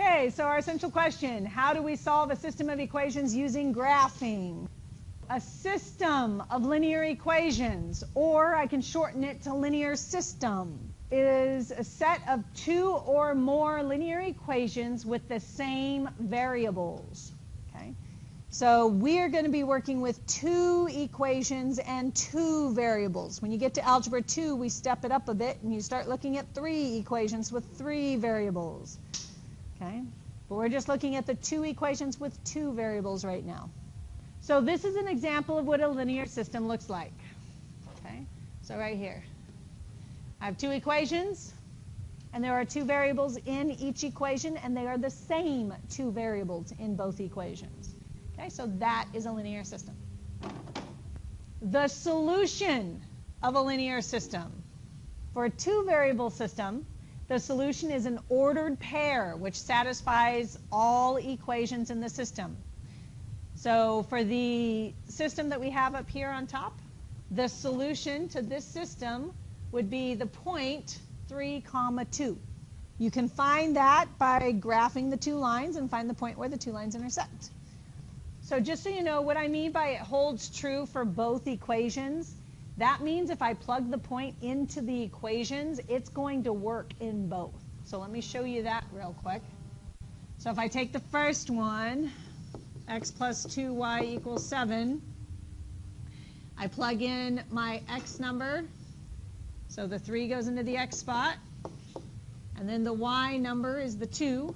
Okay, so our essential question, how do we solve a system of equations using graphing? A system of linear equations, or I can shorten it to linear system, is a set of two or more linear equations with the same variables. Okay? So we're going to be working with two equations and two variables. When you get to algebra 2, we step it up a bit and you start looking at three equations with three variables. Okay? But we're just looking at the two equations with two variables right now. So this is an example of what a linear system looks like. Okay? So right here, I have two equations, and there are two variables in each equation, and they are the same two variables in both equations. Okay? So that is a linear system. The solution of a linear system. For a two-variable system, the solution is an ordered pair which satisfies all equations in the system. So for the system that we have up here on top, the solution to this system would be the point 3, 2. You can find that by graphing the two lines and find the point where the two lines intersect. So just so you know what I mean by it holds true for both equations, that means if I plug the point into the equations, it's going to work in both. So let me show you that real quick. So if I take the first one, x plus 2y equals 7, I plug in my x number. So the 3 goes into the x spot. And then the y number is the 2.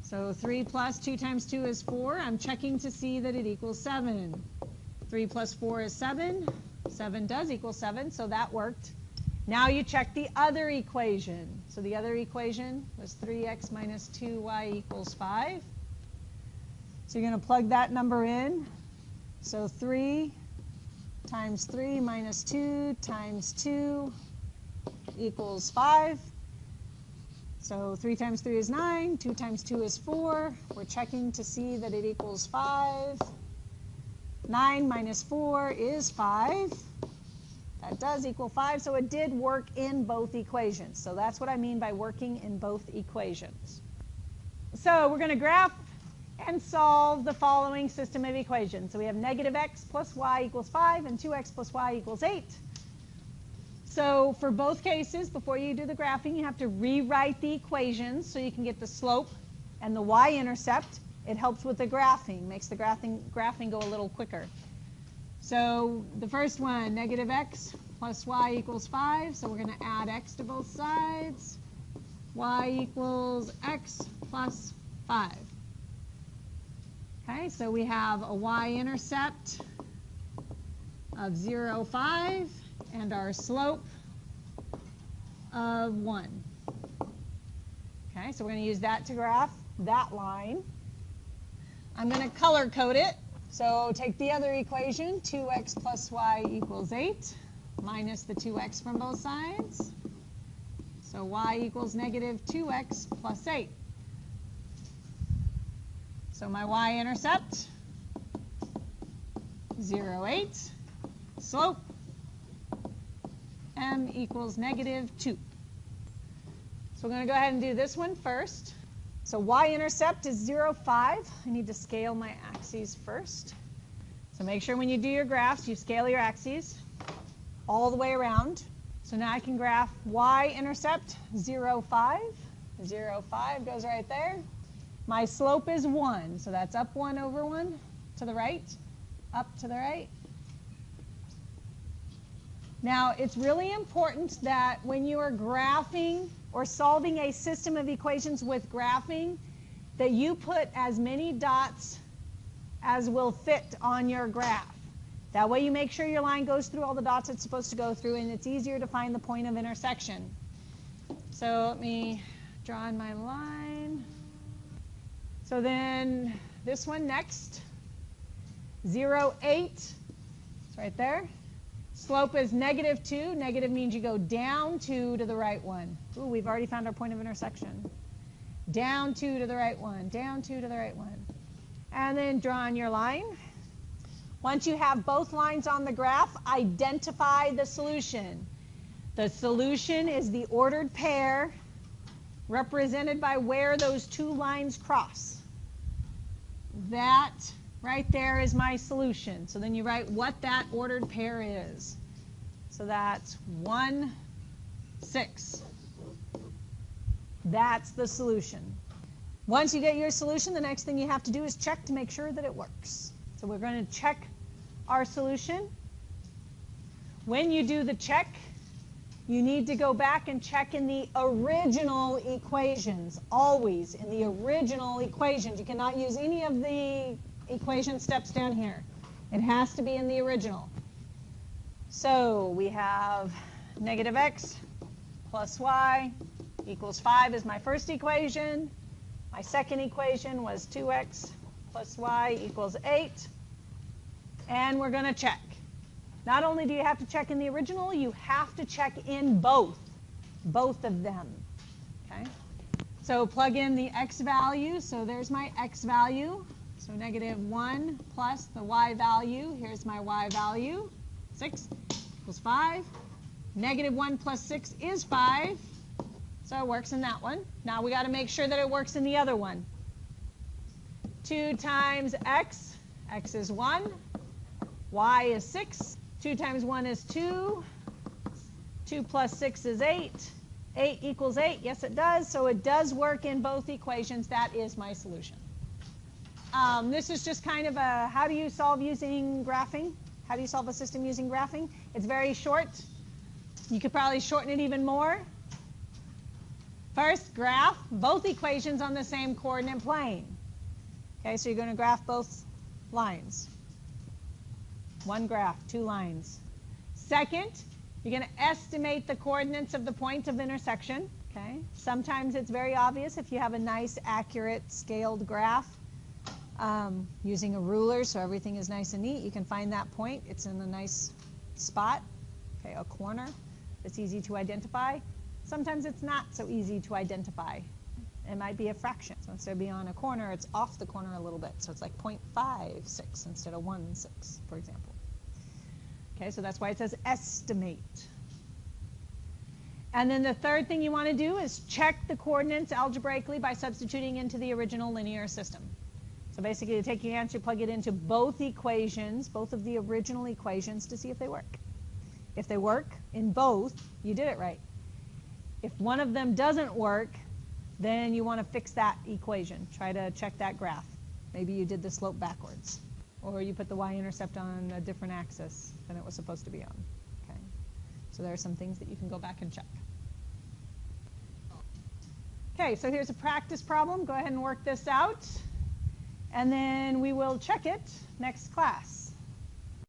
So 3 plus 2 times 2 is 4. I'm checking to see that it equals 7. 3 plus 4 is 7. 7 does equal 7, so that worked. Now you check the other equation. So the other equation was 3x minus 2y equals 5. So you're going to plug that number in. So 3 times 3 minus 2 times 2 equals 5. So 3 times 3 is 9. 2 times 2 is 4. We're checking to see that it equals 5. 9 minus 4 is 5. That does equal 5, so it did work in both equations. So that's what I mean by working in both equations. So we're going to graph and solve the following system of equations. So we have negative x plus y equals 5 and 2x plus y equals 8. So for both cases, before you do the graphing, you have to rewrite the equations so you can get the slope and the y-intercept. It helps with the graphing, makes the graphing go a little quicker. So the first one, negative x plus y equals 5. So we're going to add x to both sides. Y equals x plus 5. Okay, so we have a y-intercept of 0, 5, and our slope of 1. Okay, so we're going to use that to graph that line. I'm going to color code it. So take the other equation, 2x plus y equals 8, minus the 2x from both sides. So y equals negative 2x plus 8. So my y-intercept, 0, 8. Slope, m equals negative 2. So we're going to go ahead and do this one first. So y-intercept is 0, 5. I need to scale my axes first. So make sure when you do your graphs, you scale your axes all the way around. So now I can graph y-intercept 0, 5. 0, 5 goes right there. My slope is 1, so that's up 1 over 1 to the right, up to the right. Now, it's really important that when you are graphing or solving a system of equations with graphing, that you put as many dots as will fit on your graph. That way you make sure your line goes through all the dots it's supposed to go through, and it's easier to find the point of intersection. So let me draw in my line. So then this one next, 0, 8, it's right there. Slope is negative 2. Negative means you go down 2 to the right 1. Ooh, we've already found our point of intersection. Down 2 to the right 1, down 2 to the right 1. And then draw on your line. Once you have both lines on the graph, identify the solution. The solution is the ordered pair represented by where those two lines cross. That right there is my solution. So then you write what that ordered pair is. So that's 1, 6. That's the solution. Once you get your solution, the next thing you have to do is check to make sure that it works. So we're going to check our solution. When you do the check, you need to go back and check in the original equations, always in the original equations. You cannot use any of the equation steps down here. It has to be in the original. So we have negative x plus y equals 5 is my first equation. My second equation was 2x plus y equals 8. And we're going to check. Not only do you have to check in the original, you have to check in both of them. Okay? So plug in the x value. So there's my x value. So negative 1 plus the y value. Here's my y value. 6 equals 5. Negative 1 plus 6 is 5. So it works in that one. Now we got to make sure that it works in the other one. 2 times x. X is 1. Y is 6. 2 times 1 is 2. 2 plus 6 is 8. 8 equals 8. Yes, it does. So it does work in both equations. That is my solution. This is just kind of a how do you solve using graphing? How do you solve a system using graphing? It's very short. You could probably shorten it even more. First, graph both equations on the same coordinate plane. Okay, so you're going to graph both lines. One graph, 2 lines. Second, you're going to estimate the coordinates of the point of intersection. Okay, sometimes it's very obvious if you have a nice, accurate, scaled graph using a ruler, so everything is nice and neat. You can find that point. It's in a nice spot. Okay, a corner. It's easy to identify. Sometimes it's not so easy to identify. It might be a fraction. So instead of being on a corner, it's off the corner a little bit. So it's like 0.56 instead of 1/6, for example. Okay, so that's why it says estimate. And then the third thing you want to do is check the coordinates algebraically by substituting into the original linear system. So basically, you take your answer, plug it into both equations, both of the original equations, to see if they work. If they work in both, you did it right. If one of them doesn't work, then you want to fix that equation. Try to check that graph. Maybe you did the slope backwards, or you put the y-intercept on a different axis than it was supposed to be on. Okay. So there are some things that you can go back and check. Okay, so here's a practice problem. Go ahead and work this out, and then we will check it next class.